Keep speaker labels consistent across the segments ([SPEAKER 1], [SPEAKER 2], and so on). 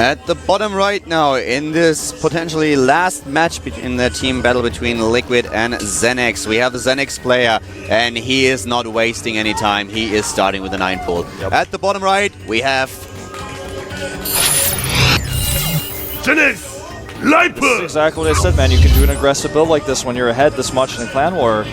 [SPEAKER 1] At the bottom right now, in this potentially last match in the team battle between Liquid and ZENEX, we have the ZENEX player, and he is not wasting any time. He is starting with the 9 pull. At the bottom right, we have
[SPEAKER 2] ZENEX! Life!
[SPEAKER 3] This is exactly what I said, man. You can do an aggressive build like this when you're ahead this much in Clan War.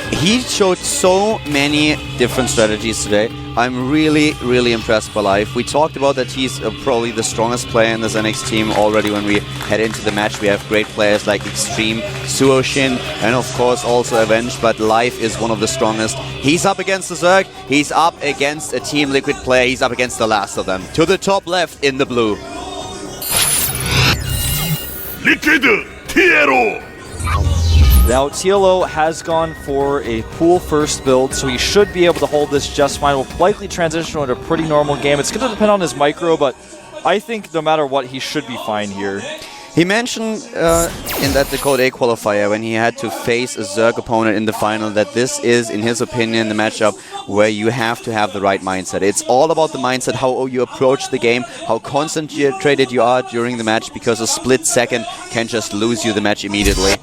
[SPEAKER 1] He showed so many different strategies today. I'm really, really impressed by Life. We talked about that he's probably the strongest player in the ZENEX team already when we head into the match. We have great players like Extreme, Suoshin, and of course also Avenged, but Life is one of the strongest. He's up against the Zerg, he's up against a Team Liquid player, he's up against the last of them. To the top left in the blue.
[SPEAKER 2] Liquid TLO!
[SPEAKER 3] Now, TLO has gone for a pool-first build, so he should be able to hold this just fine. Will likely transition into a pretty normal game. It's going to depend on his micro, but I think no matter what, he should be fine here.
[SPEAKER 1] He mentioned in that the Code A qualifier, when he had to face a Zerg opponent in the final, that this is, in his opinion, the matchup where you have to have the right mindset. It's all about the mindset, how you approach the game, how concentrated you are during the match, because a split second can just lose you the match immediately.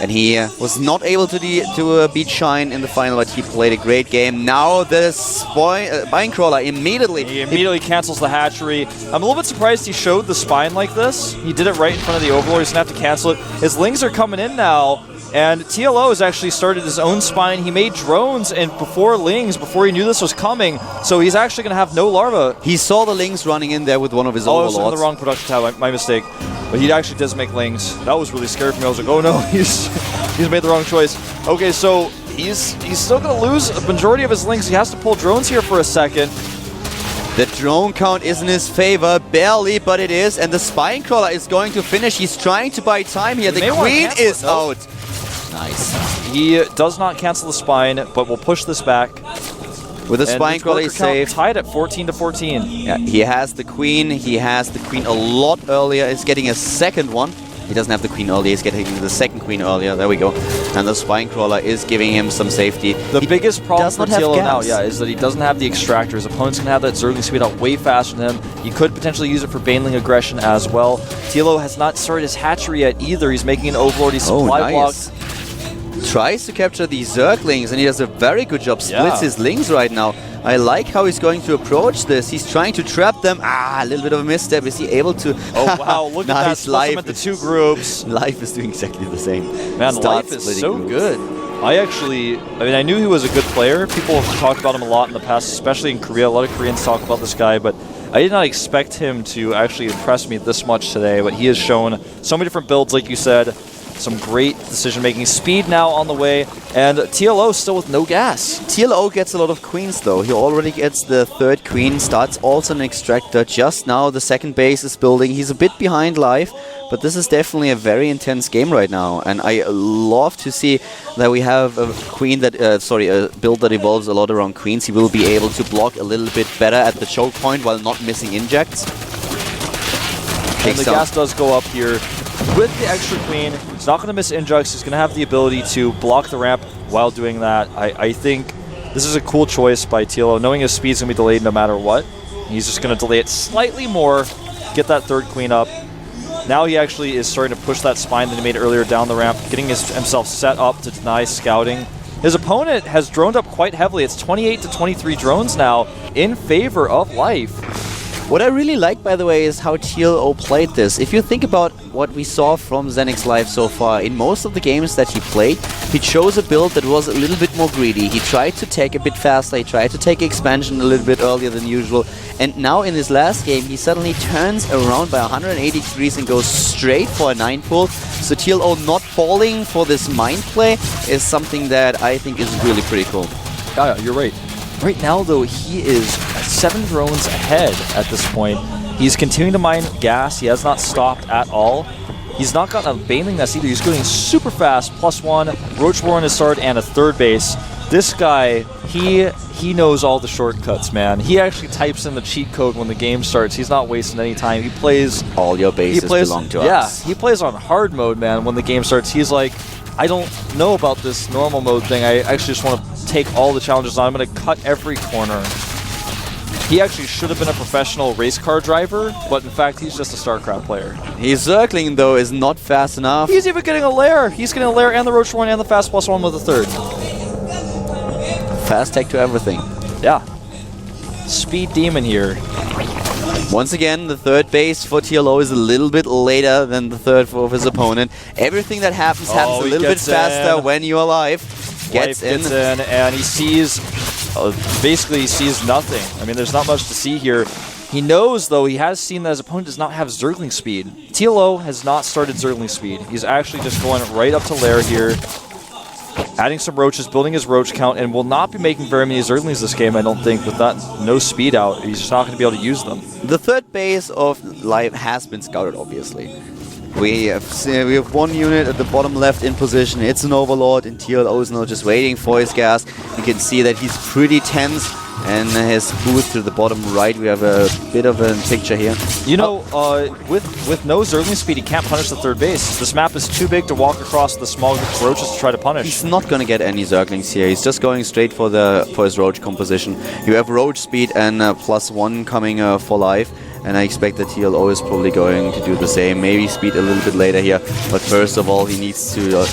[SPEAKER 1] And he was not able to beat Shine in the final, but he played a great game. Now the Spine Crawler immediately...
[SPEAKER 3] He immediately cancels the hatchery. I'm a little bit surprised he showed the Spine like this. He did it right in front of the Overlord. He's going to have to cancel it. His Lings are coming in now, and TLO has actually started his own Spine. He made drones and before Lings, before he knew this was coming, so he's actually going to have no Larva.
[SPEAKER 1] He saw the Lings running in there with one of his Overlords.
[SPEAKER 3] Oh, I was in the wrong production tab, my mistake. But he actually does make Lings. That was really scary for me. I was like, oh no, he's made the wrong choice. Okay, so he's still going to lose a majority of his Lings. He has to pull drones here for a second.
[SPEAKER 1] The drone count is in his favor, barely, but it is. And the Spine Crawler is going to finish. He's trying to buy time here. The Queen is out. Nice.
[SPEAKER 3] He does not cancel the Spine, but will push this back.
[SPEAKER 1] With the Spine Crawler, he's safe.
[SPEAKER 3] Tied at 14-14.
[SPEAKER 1] Yeah, he has the Queen. He has the Queen a lot earlier. He's getting a second one. He doesn't have the Queen earlier. He's getting the second Queen earlier. There we go. And the Spine Crawler is giving him some safety.
[SPEAKER 3] The biggest problem for TLO now, is that he doesn't have the Extractor. His opponent's going to have that Zergling speed out way faster than him. He could potentially use it for Baneling aggression as well. TLO has not started his hatchery yet either. He's making an Overlord. He's supply blocked.
[SPEAKER 1] Tries to capture these Zerglings, and he does a very good job. Splits his Lings right now. I like how he's going to approach this. He's trying to trap them. A little bit of a misstep. Is he able to?
[SPEAKER 3] Oh, wow. Look at that. Split them into two groups.
[SPEAKER 1] Life is doing exactly the same.
[SPEAKER 3] Man, Life is so good. I knew he was a good player. People have talked about him a lot in the past, especially in Korea. A lot of Koreans talk about this guy, but I did not expect him to actually impress me this much today. But he has shown so many different builds, like you said. Some great decision-making. Speed now on the way, and TLO still with no gas.
[SPEAKER 1] TLO gets a lot of queens, though. He already gets the third queen, starts also an extractor. Just now, the second base is building. He's a bit behind Life, but this is definitely a very intense game right now, and I love to see that we have a queen that, a build that evolves a lot around queens. He will be able to block a little bit better at the choke point while not missing injects.
[SPEAKER 3] And the gas does go up here. With the extra queen, he's not going to miss injects. He's going to have the ability to block the ramp while doing that. I think this is a cool choice by TLO, knowing his speed's going to be delayed no matter what. He's just going to delay it slightly more, get that third queen up. Now he actually is starting to push that Spine that he made earlier down the ramp, getting himself set up to deny scouting. His opponent has droned up quite heavily. It's 28-23 drones now in favor of Life.
[SPEAKER 1] What I really like, by the way, is how TLO played this. If you think about what we saw from ZENEX Live so far, in most of the games that he played, he chose a build that was a little bit more greedy. He tried to take a bit faster, he tried to take expansion a little bit earlier than usual, and now in his last game, he suddenly turns around by 180 degrees and goes straight for a 9 pull. So TLO not falling for this mind play is something that I think is really pretty cool.
[SPEAKER 3] Yeah, you're right. Right now, though, he is 7 drones ahead at this point. He's continuing to mine gas. He has not stopped at all. He's not gotten a Baneling nest either. He's going super fast. +1, Roach War on his start, and a third base. This guy, he knows all the shortcuts, man. He actually types in the cheat code when the game starts. He's not wasting any time. He plays...
[SPEAKER 1] All your bases belong to us.
[SPEAKER 3] Yeah, he plays on hard mode, man, when the game starts. He's like, I don't know about this normal mode thing. I actually just want to take all the challenges on. I'm going to cut every corner. He actually should have been a professional race car driver, but in fact, he's just a StarCraft player.
[SPEAKER 1] His circling, though, is not fast enough.
[SPEAKER 3] He's even getting a lair. He's getting a lair and the Roach one and the fast +1 with a third.
[SPEAKER 1] Fast tech to everything.
[SPEAKER 3] Yeah. Speed demon here.
[SPEAKER 1] Once again, the third base for TLO is a little bit later than the third for his opponent. Everything that happens happens a little bit faster when you're alive. Gets in,
[SPEAKER 3] and he sees, basically he sees nothing. I mean, there's not much to see here. He knows, though, he has seen that his opponent does not have Zergling speed. TLO has not started Zergling speed. He's actually just going right up to lair here, adding some roaches, building his roach count, and will not be making very many Zerglings this game, I don't think, with that no speed out. He's just not going to be able to use them.
[SPEAKER 1] The third base of Live has been scouted, obviously. We have one unit at the bottom left in position. It's an Overlord, and TLO is now just waiting for his gas. You can see that he's pretty tense, and his boost to the bottom right. We have a bit of a picture here.
[SPEAKER 3] You know, with no Zergling speed, he can't punish the third base. This map is too big to walk across the small roaches to try to punish.
[SPEAKER 1] He's not going to get any Zerglings here. He's just going straight for his roach composition. You have roach speed and +1 coming for life. And I expect that TLO is probably going to do the same. Maybe speed a little bit later here. But first of all, he needs to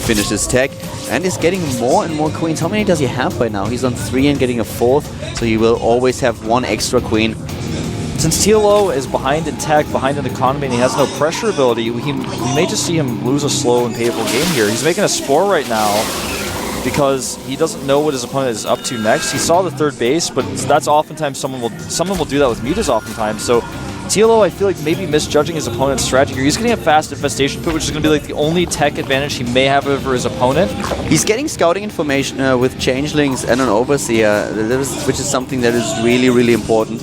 [SPEAKER 1] finish his tech. And he's getting more and more queens. How many does he have by now? He's on 3 and getting a 4th. So he will always have 1 extra queen.
[SPEAKER 3] Since TLO is behind in tech, behind in economy, and he has no pressure ability, we may just see him lose a slow and painful game here. He's making a Spore right now, because he doesn't know what his opponent is up to next. He saw the third base, but that's oftentimes someone will do that with mutas oftentimes. So TLO, I feel like maybe misjudging his opponent's strategy here. He's getting a fast infestation put, which is going to be like the only tech advantage he may have over his opponent.
[SPEAKER 1] He's getting scouting information with Changelings and an Overseer, which is something that is really, really important.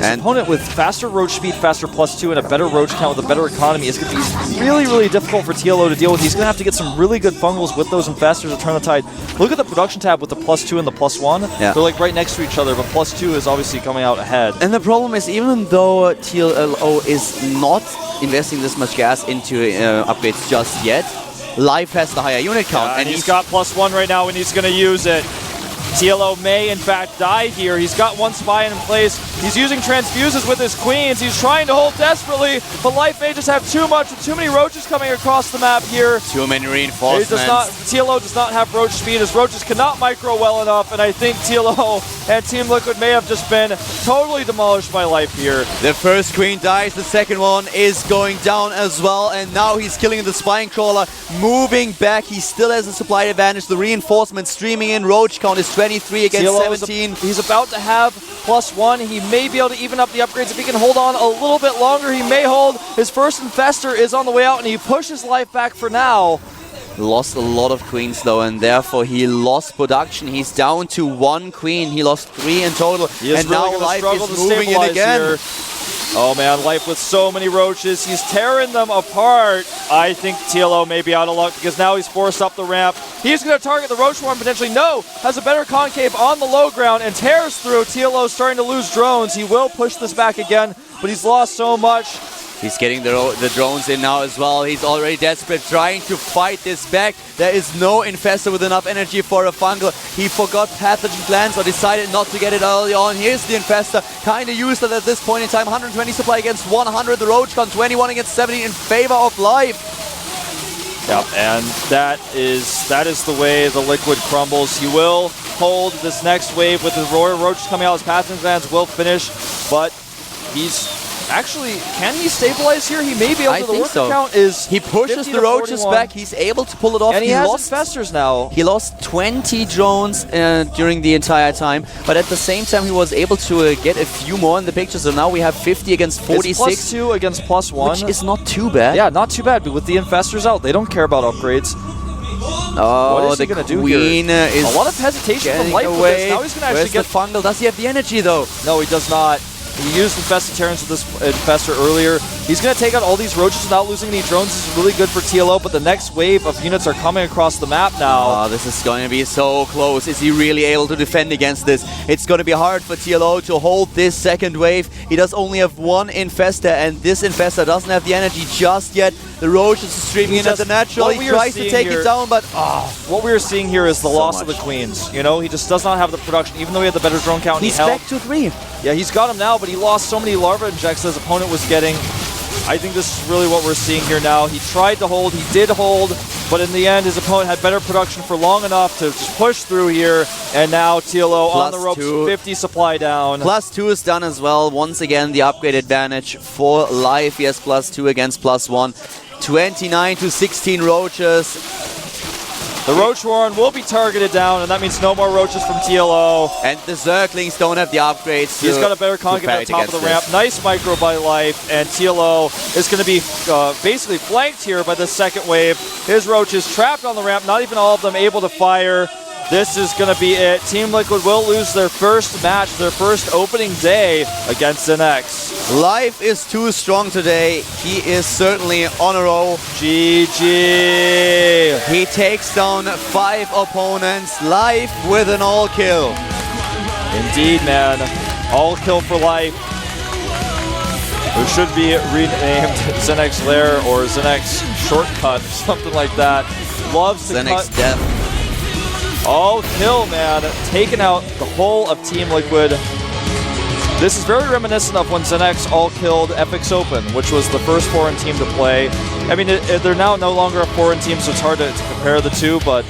[SPEAKER 3] An opponent with faster roach speed, faster +2, and a better roach count with a better economy is going to be really, really difficult for TLO to deal with. He's going to have to get some really good fungals with those infestors to turn the tide. Look at the production tab with the +2 and the +1. Yeah. They're like right next to each other, but +2 is obviously coming out ahead.
[SPEAKER 1] And the problem is, even though TLO is not investing this much gas into upgrades just yet, Live has the higher unit count.
[SPEAKER 3] And he's got +1 right now, and he's going to use it. TLO may, in fact, die here. He's got 1 spy in place. He's using transfuses with his queens. He's trying to hold desperately, but Life may just have too much with too many roaches coming across the map here.
[SPEAKER 1] Too many reinforcements.
[SPEAKER 3] TLO does not have roach speed. His roaches cannot micro well enough, and I think TLO and Team Liquid may have just been totally demolished by Life here.
[SPEAKER 1] The first queen dies. The second one is going down as well, and now he's killing the Spine Crawler, moving back. He still has a supply advantage. The reinforcements streaming in. Roach count is 23 against
[SPEAKER 3] TLO
[SPEAKER 1] 17.
[SPEAKER 3] He's about to have +1. He may be able to even up the upgrades. If he can hold on a little bit longer, he may hold. His first infestor is on the way out, and he pushes Life back for now.
[SPEAKER 1] Lost a lot of queens, though, and therefore he lost production. He's down to 1 queen. He lost 3 in total, and now Life is moving in again.
[SPEAKER 3] Here. Oh man, Life with so many roaches. He's tearing them apart. I think TLO may be out of luck because now he's forced up the ramp. He's going to target the roach one potentially. No, has a better concave on the low ground and tears through. TLO starting to lose drones. He will push this back again, but he's lost so much.
[SPEAKER 1] He's getting the drones in now as well. He's already desperate, trying to fight this back. There is no infestor with enough energy for a fungal. He forgot pathogen glands or decided not to get it early on. Here's the infestor, kind of useless at this point in time. 120 supply against 100. The roach con 21 against 17 in favor of Life.
[SPEAKER 3] Yep, and that is the way the Liquid crumbles. He will hold this next wave with the Royal Roaches coming out. His pathogen glands will finish, but he's... Actually, can he stabilize here? He may be able to. The worker count is
[SPEAKER 1] he pushes the roaches back. He's able to pull it off.
[SPEAKER 3] And he has infestors now.
[SPEAKER 1] He lost 20 drones during the entire time, but at the same time he was able to get a few more in the picture. So now we have 50 against 46.
[SPEAKER 3] It's +2 against +1.
[SPEAKER 1] Which is not too bad.
[SPEAKER 3] Yeah, not too bad. But with the infestors out, they don't care about upgrades.
[SPEAKER 1] Oh,
[SPEAKER 3] what is he going to do here?
[SPEAKER 1] Is
[SPEAKER 3] a lot of hesitation from Life with this. Now he's going to actually get
[SPEAKER 1] the fungal. Does he have the energy though?
[SPEAKER 3] No, he does not. He used Infested Terrans with this Infestor earlier. He's going to take out all these roaches without losing any drones. This is really good for TLO, but the next wave of units are coming across the map now.
[SPEAKER 1] Oh, this is going to be so close. Is he really able to defend against this? It's going to be hard for TLO to hold this second wave. He does only have one Infestor, and this Infestor doesn't have the energy just yet. The Roach is streaming in at the natural. He tries to take it down, but
[SPEAKER 3] what we are seeing here is the loss of the Queens. You know, he just does not have the production, even though he had the better drone count.
[SPEAKER 1] He's back to 3.
[SPEAKER 3] Yeah, he's got him now, but he lost so many larva injects that his opponent was getting. I think this is really what we're seeing here now. He tried to hold, he did hold, but in the end, his opponent had better production for long enough to just push through here, and now TLO on the ropes, 50 supply down.
[SPEAKER 1] +2 is done as well. Once again, the upgrade advantage for Live. He has +2 against +1. 29 to 16 roaches.
[SPEAKER 3] The Roach Warren will be targeted down, and that means no more roaches from TLO.
[SPEAKER 1] And the Zerglings don't have the upgrades.
[SPEAKER 3] He's got a better conk at the top of the ramp. Nice micro by Life, and TLO is going to be basically flanked here by the second wave. His Roaches trapped on the ramp, not even all of them able to fire. This is going to be it. Team Liquid will lose their first match, their first opening day against ZENEX.
[SPEAKER 1] Life is too strong today. He is certainly on a roll.
[SPEAKER 3] GG.
[SPEAKER 1] He takes down 5 opponents. Life with an all kill.
[SPEAKER 3] Indeed, man. All kill for Life. It should be renamed ZENEX Lair or ZENEX Shortcut, something like that. Loves to
[SPEAKER 1] ZENEX
[SPEAKER 3] cut.
[SPEAKER 1] Death.
[SPEAKER 3] All kill, man. Taking out the whole of Team Liquid. This is very reminiscent of when ZENEX all killed Epic's Open, which was the first foreign team to play. I mean, they're now no longer a foreign team, so it's hard to compare the two, but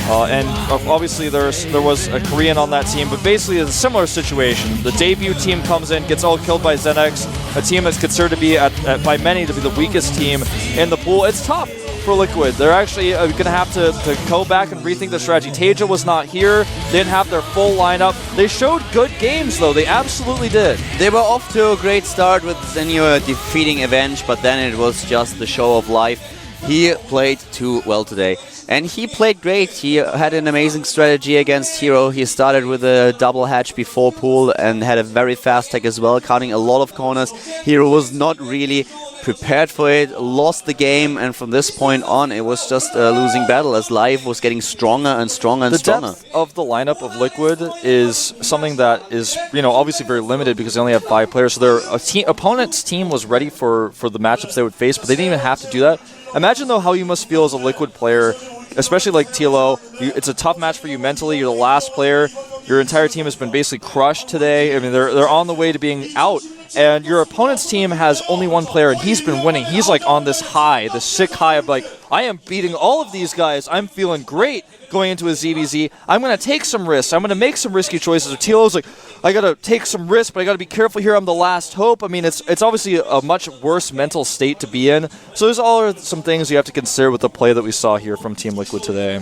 [SPEAKER 3] and obviously there was a Korean on that team, but basically it's a similar situation. The debut team comes in, gets all killed by ZENEX, a team that's considered to be, by many, to be the weakest team in the pool. It's tough for Liquid. They're actually going to have to go back and rethink their strategy. Tasia was not here. They didn't have their full lineup. They showed good games, though. They absolutely did.
[SPEAKER 1] They were off to a great start with Zenio defeating Avenge, but then it was just the show of life. He played too well today. And he played great. He had an amazing strategy against Hero. He started with a double hatch before pool and had a very fast tech as well, cutting a lot of corners. Hero was not really prepared for it, lost the game, and from this point on, it was just a losing battle as Live was getting stronger and stronger and stronger.
[SPEAKER 3] The depth of the lineup of Liquid is something that is, obviously very limited because they only have 5 players. So their opponent's team was ready for the matchups they would face, but they didn't even have to do that. Imagine, though, how you must feel as a Liquid player, especially like TLO. It's a tough match for you mentally. You're the last player. Your entire team has been basically crushed today. I mean, they're on the way to being out. And your opponent's team has only 1 player, and he's been winning. He's like on this high, this sick high of like, I am beating all of these guys. I'm feeling great going into a ZVZ. I'm going to take some risks. I'm going to make some risky choices. TLO's like, I got to take some risks, but I got to be careful here. I'm the last hope. I mean, it's obviously a much worse mental state to be in. So there's all some things you have to consider with the play that we saw here from Team Liquid today.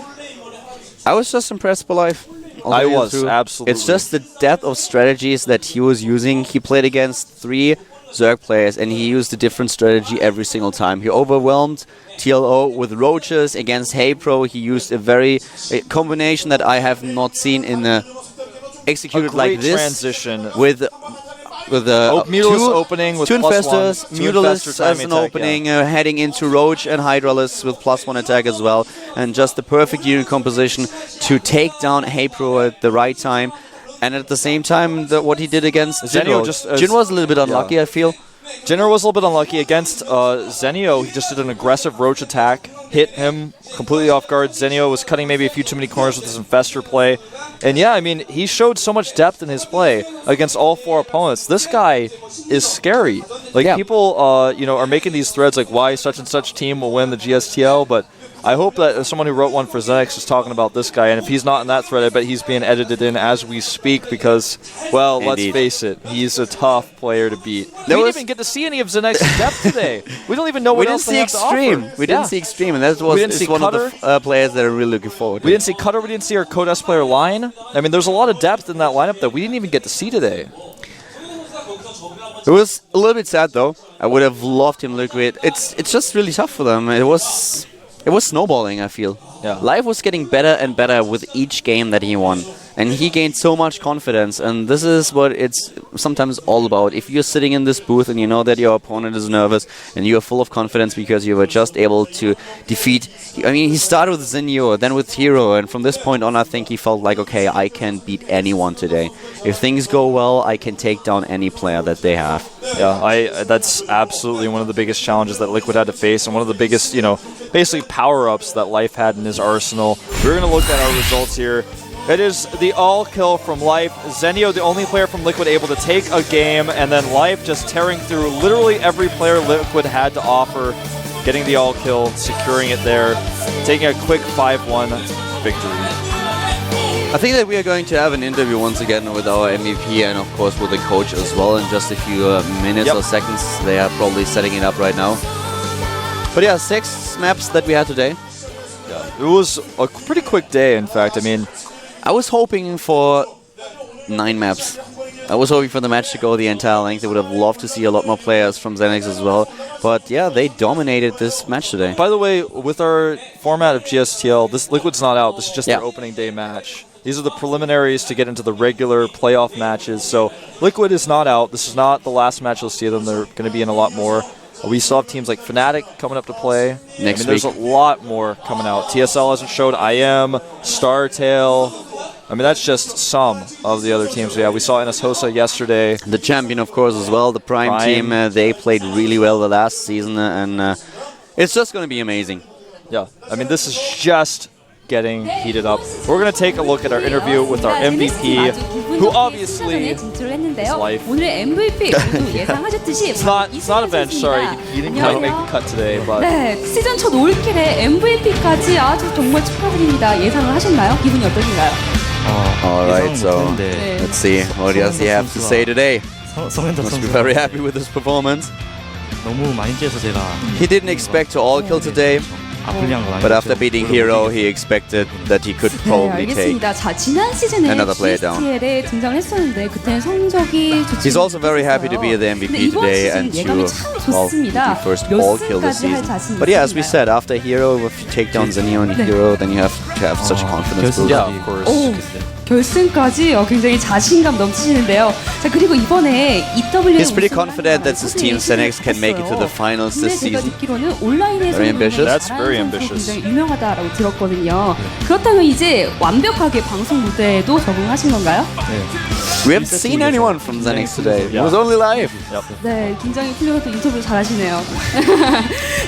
[SPEAKER 1] I was just impressed by Life.
[SPEAKER 3] I was, absolutely.
[SPEAKER 1] It's just the depth of strategies that he was using. He played against 3 Zerg players, and he used a different strategy every single time. He overwhelmed TLO with roaches. Against HeyPro, he used a combination that I have not seen in executed like this.
[SPEAKER 3] Transition
[SPEAKER 1] with
[SPEAKER 3] Mutalisk opening with
[SPEAKER 1] 2
[SPEAKER 3] +1,
[SPEAKER 1] Infestors, Mutalisk as an opening, heading into Roach and Hydralisk with +1 attack as well, and just the perfect unit composition to take down HeyPro at the right time, and at the same time what he did against Jinro. Jin was a little bit unlucky, I feel.
[SPEAKER 3] Jinro was a little bit unlucky against Zenio. He just did an aggressive Roach attack, hit him completely off guard. Zenio was cutting maybe a few too many corners with his Infestor play. And yeah, I mean, he showed so much depth in his play against all 4 opponents. This guy is scary. Like, people, are making these threads like why such and such team will win the GSTL, but I hope that someone who wrote one for ZENEX is talking about this guy, and if he's not in that thread, I bet he's being edited in as we speak because, well, Let's face it, he's a tough player to beat. We didn't even get to see any of ZENEX's depth today. We don't even know what else they have to offer.
[SPEAKER 1] We didn't see Extreme, and that was one of the players that I'm really looking forward to.
[SPEAKER 3] We didn't see Cutter, we didn't see our Codes player Line. I mean, there's a lot of depth in that lineup that we didn't even get to see today.
[SPEAKER 1] It was a little bit sad, though. I would have loved him Liquid. It's just really tough for them. It was snowballing, I feel.
[SPEAKER 3] Yeah.
[SPEAKER 1] Life was getting better and better with each game that he won. And he gained so much confidence, and this is what it's sometimes all about. If you're sitting in this booth and you know that your opponent is nervous and you are full of confidence because you were just able to defeat... I mean, he started with Zenio, then with Hero, and from this point on I think he felt like, okay, I can beat anyone today. If things go well, I can take down any player that they have.
[SPEAKER 3] Yeah, that's absolutely one of the biggest challenges that Liquid had to face, and one of the biggest, basically power-ups that Life had in his arsenal. We're going to look at our results here. It is the all-kill from Life. Zenio, the only player from Liquid able to take a game, and then Life just tearing through literally every player Liquid had to offer, getting the all-kill, securing it there, taking a quick 5-1 victory.
[SPEAKER 1] I think that we are going to have an interview once again with our MVP and of course with the coach as well in just a few minutes or seconds. They are probably setting it up right now. But yeah, 6 maps that we had today.
[SPEAKER 3] Yeah, it was a pretty quick day, in fact. I mean,
[SPEAKER 1] I was hoping for 9 maps. I was hoping for the match to go the entire length. I would have loved to see a lot more players from ZENEX as well. But yeah, they dominated this match today.
[SPEAKER 3] By the way, with our format of GSTL, this Liquid's not out. This is just their opening day match. These are the preliminaries to get into the regular playoff matches. So Liquid is not out. This is not the last match you'll see them. They're going to be in a lot more. We still have teams like Fnatic coming up to play.
[SPEAKER 1] Next week.
[SPEAKER 3] There's a lot more coming out. TSL hasn't showed. IM, StarTale. I mean, that's just some of the other teams. Yeah, we saw NS Hosa yesterday.
[SPEAKER 1] The champion, of course, as well. The Prime team, they played really well the last season. And it's just going to be amazing.
[SPEAKER 3] Yeah, I mean, this is just getting heated up. We're going to take a look at our interview with our MVP, who obviously is Life. It's not a bench, sorry. He didn't quite make the cut today, but
[SPEAKER 4] 네, 시즌 첫 올킬에 MVP까지 아주 정말 축하드립니다. 예상을 하셨나요? 기분이 어떠신가요?
[SPEAKER 1] Alright, so let's see. What does he have to say today? Must be very happy with his performance. He didn't expect to all kill today. But after beating Hero, he expected that he could probably take
[SPEAKER 4] 자, 지난 시즌에
[SPEAKER 1] another player down.
[SPEAKER 4] GSTL에 등장했었는데 그때는 성적이 좋지
[SPEAKER 1] He's also very happy to be the MVP today and to be the first all kill this season. But yeah, as we said, after Hero, if you take down Zenio and Hero, then you have to have such confidence boost.
[SPEAKER 3] yeah, of course.
[SPEAKER 4] 결승까지 굉장히 자신감 넘치시는데요. 자, 그리고 이번에 EW
[SPEAKER 1] He's pretty confident that his team ZENEX can make it to the finals this season.
[SPEAKER 4] Very
[SPEAKER 1] ambitious.
[SPEAKER 3] That's very ambitious.
[SPEAKER 4] 굉장히 유명하다라고 들었거든요. 그렇다면 이제 완벽하게 방송 무대에도 적응하신 건가요?
[SPEAKER 1] We haven't seen anyone from ZENEX today. It was only Live.
[SPEAKER 4] 네, 굉장히 훌륭해서 인터뷰 잘하시네요.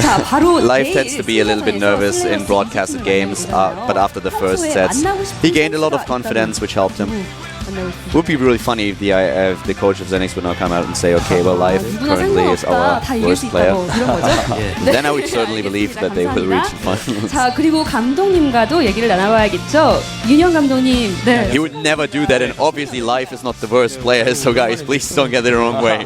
[SPEAKER 4] 자, 바로
[SPEAKER 1] Live tends to be a little bit nervous in broadcasted games, but after the first sets, he gained a lot of confidence, which helped him. It would be really funny if the coach of ZENEX would now come out and say, okay, well, Live currently is our worst player. Then I would certainly believe that they will reach the finals.
[SPEAKER 4] 자, 그리고 감독님과도 얘기를 나눠봐야겠죠. 윤영 감독님. 네.
[SPEAKER 1] He would never do that, and obviously Live is not the worst player, so guys, please don't get it the wrong way.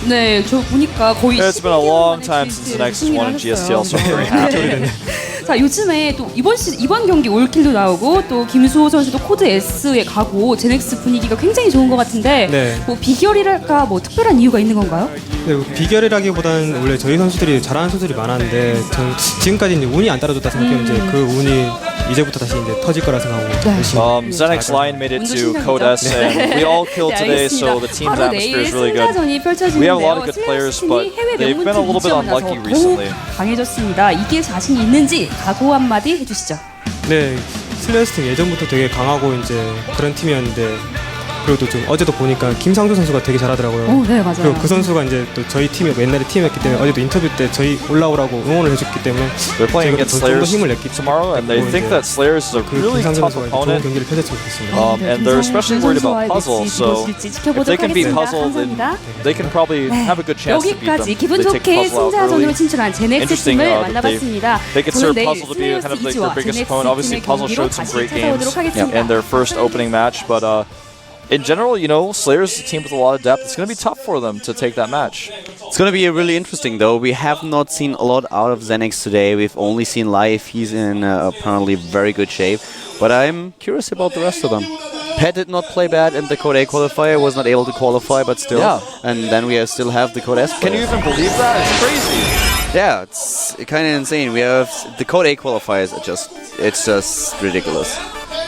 [SPEAKER 4] 네, 저 보니까 거의
[SPEAKER 3] It's been a long time since ZENEX has won in GSTL, so I'm very happy.
[SPEAKER 4] 자, 요즘에 또 이번 경기 올킬도 나오고 또 김수호 선수도 코드 S에 가고 제넥스 분위기가 굉장히 좋은 것 같은데 뭐 비결이랄까 뭐 특별한 이유가 있는 건가요?
[SPEAKER 5] 네, 비결이라기보다는 원래 저희 선수들이 잘하는 선수들이 많았는데 전 지금까지 이제 운이 안 따라줬다 생각했는데 그 운이 이제부터 다시 이제 터질 거라 생각하고
[SPEAKER 3] ZENEX Lion made it to Code S, and we all killed today, so the team's atmosphere is really good. We have a lot of good players, but they've been a little bit unlucky recently.
[SPEAKER 4] 강해졌습니다. 이게 자신이 있는지 각오 한마디 해주시죠.
[SPEAKER 5] 네, 슬래시 팀 예전부터 되게 강하고 이제 그런 팀이었는데 그리고 또 어제도 보니까 김상조 선수가 되게 잘하더라고요.
[SPEAKER 4] 네, 맞아요.
[SPEAKER 5] 그리고 그 선수가 이제 또 저희 팀이 옛날에 팀이었기 때문에 어제도 인터뷰 때 저희 올라오라고 응원을 해줬기 때문에
[SPEAKER 3] They're playing against Slayers
[SPEAKER 5] 힘을 냈기
[SPEAKER 3] tomorrow, and they think that Slayers is a really tough opponent.
[SPEAKER 5] 경기를 펼쳤으면 좋겠습니다.
[SPEAKER 3] And they're especially worried about Puzzle, so if they can beat Puzzle, then they can probably have a good chance to beat them.
[SPEAKER 4] 여기까지 기분
[SPEAKER 3] They take
[SPEAKER 4] 좋게
[SPEAKER 3] Puzzle out
[SPEAKER 4] 승자전으로
[SPEAKER 3] early.
[SPEAKER 4] 진출한 제넥스
[SPEAKER 3] Interesting
[SPEAKER 4] 팀을
[SPEAKER 3] that
[SPEAKER 4] 만나봤습니다.
[SPEAKER 3] they could serve
[SPEAKER 4] 저는 내일
[SPEAKER 3] Puzzle to be kind of like their biggest opponent. Obviously, Puzzle showed some great games in their first opening match, but in general, you know, Slayers is a team with a lot of depth. It's going to be tough for them to take that match.
[SPEAKER 1] It's going to be really interesting, though. We have not seen a lot out of ZENEX today. We've only seen Live. He's in apparently very good shape. But I'm curious about the rest of them. Pet did not play bad in the Code A qualifier, was not able to qualify, but still.
[SPEAKER 3] Yeah.
[SPEAKER 1] And then we still have the Code S
[SPEAKER 3] Can you even believe that? It's crazy.
[SPEAKER 1] Yeah, it's kind of insane. We have the Code A qualifiers it's just ridiculous.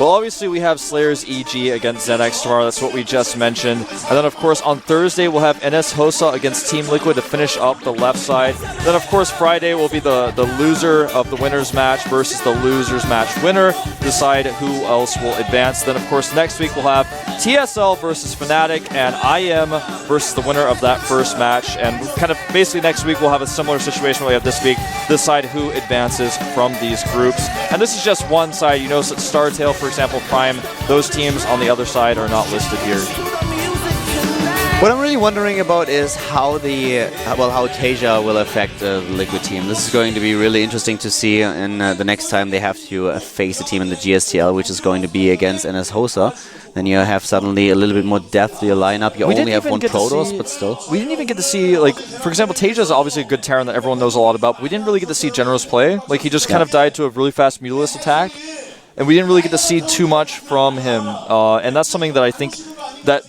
[SPEAKER 3] Well, obviously we have Slayer's EG against ZENEX tomorrow. That's what we just mentioned. And then, of course, on Thursday we'll have NS Hosa against Team Liquid to finish up the left side. Then, of course, Friday will be the loser of the winners match versus the losers match winner. Decide who else will advance. Then, of course, next week we'll have TSL versus Fnatic and IM versus the winner of that first match. And kind of basically next week we'll have a similar situation we have this week. Decide who advances from these groups. And this is just one side. You notice that StarTale, for example, Prime, those teams on the other side are not listed here.
[SPEAKER 1] What I'm really wondering about is how Tasia will affect the Liquid team. This is going to be really interesting to see in the next time they have to face a team in the GSTL, which is going to be against NS Hosa. Then you have suddenly a little bit more depth to your lineup. You only have one Protoss, but still.
[SPEAKER 3] We didn't even get to see, like, for example, Tasia is obviously a good Terran that everyone knows a lot about, but we didn't really get to see Generous play. Like, he just kind of died to a really fast Mutalisk attack, and we didn't really get to see too much from him. And that's something that I think that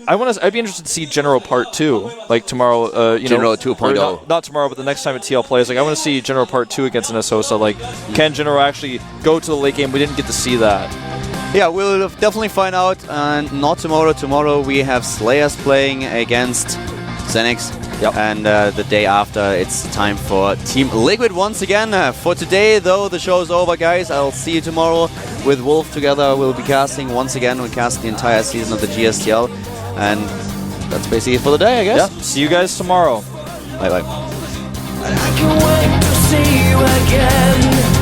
[SPEAKER 3] I'd be interested to see General Part 2, like tomorrow.
[SPEAKER 1] General 2.0.
[SPEAKER 3] Not tomorrow, but the next time at TL plays. Like, I want to see General Part 2 against NS Hosa. Like, can General actually go to the late game? We didn't get to see that.
[SPEAKER 1] Yeah, we'll definitely find out. Not tomorrow. Tomorrow we have Slayers playing against ZENEX.
[SPEAKER 3] Yep.
[SPEAKER 1] And the day after, it's time for Team Liquid once again. For today, though, the show's over, guys. I'll see you tomorrow with Wolf together. We'll be casting once again. We'll cast the entire season of the GSTL. And that's basically it for the day, I guess.
[SPEAKER 3] Yeah. See you guys tomorrow.
[SPEAKER 1] Bye-bye.
[SPEAKER 6] I can't wait to see you again.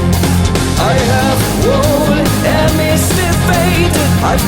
[SPEAKER 6] I have grown and misty faded.